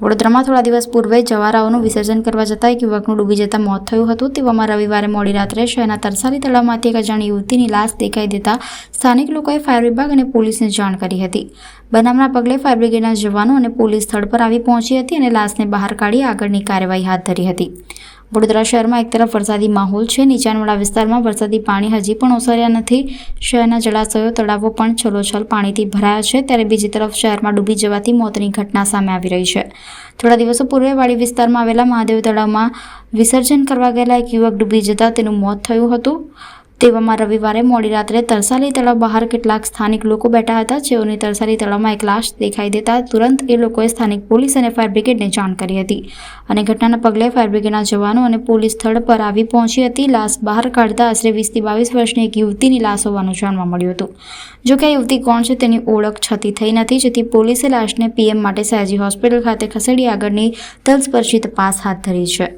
વડોદરામાં થોડા દિવસ પૂર્વે જવારાઓનું વિસર્જન કરવા જતાં એક યુવકનું ડૂબી જતા મોત થયું હતું। તેવામાં રવિવારે મોડી રાત્રે શહેરના તરસાલી તળાવમાંથી એક અજાણી યુવતીની લાશ દેખાઈ દેતા સ્થાનિક લોકોએ ફાયર વિભાગ અને પોલીસને જાણ કરી હતી। બનાવના પગલે ફાયર બ્રિગેડના જવાનો અને પોલીસ સ્થળ પર આવી પહોંચી હતી અને લાશને બહાર કાઢી આગળની કાર્યવાહી હાથ ધરી હતી। વડોદરા શહેરમાં એક તરફ વરસાદી માહોલ છે, નીચાણવાળા વિસ્તારમાં વરસાદી પાણી હજી પણ ઓસર્યા નથી। શહેરના જળાશયો તળાવો પણ છલોછલ પાણીથી ભરાયા છે, ત્યારે બીજી તરફ શહેરમાં ડૂબી જવાથી મોતની ઘટના સામે આવી રહી છે। થોડા દિવસો પૂર્વે વાડી વિસ્તારમાં આવેલા મહાદેવ તળાવમાં વિસર્જન કરવા ગયેલા એક યુવક ડૂબી જતા તેનું મોત થયું હતું। તેવામાં રવિવારે મોડી રાત્રે તરસાલી તળાવ બહાર કેટલાક સ્થાનિક લોકો બેઠા હતા, જેઓની તરસાલી તળાવમાં એક લાશ દેખાઈ દેતા તુરંત એ લોકોએ સ્થાનિક પોલીસ અને ફાયર બ્રિગેડને જાણ કરી હતી અને ઘટનાના પગલે ફાયર બ્રિગેડના જવાનો અને પોલીસ સ્થળ પર આવી પહોંચી હતી। લાશ બહાર કાઢતા આશરે 20 થી 22 વર્ષની એક યુવતીની લાશ હોવાનું જાણવા મળ્યું હતું। જોકે આ યુવતી કોણ છે તેની ઓળખ છતી થઈ નથી, જેથી પોલીસે લાશને પીએમ માટે સયાજી હોસ્પિટલ ખાતે ખસેડી આગળની તલસ્પર્શી તપાસ હાથ ધરી છે।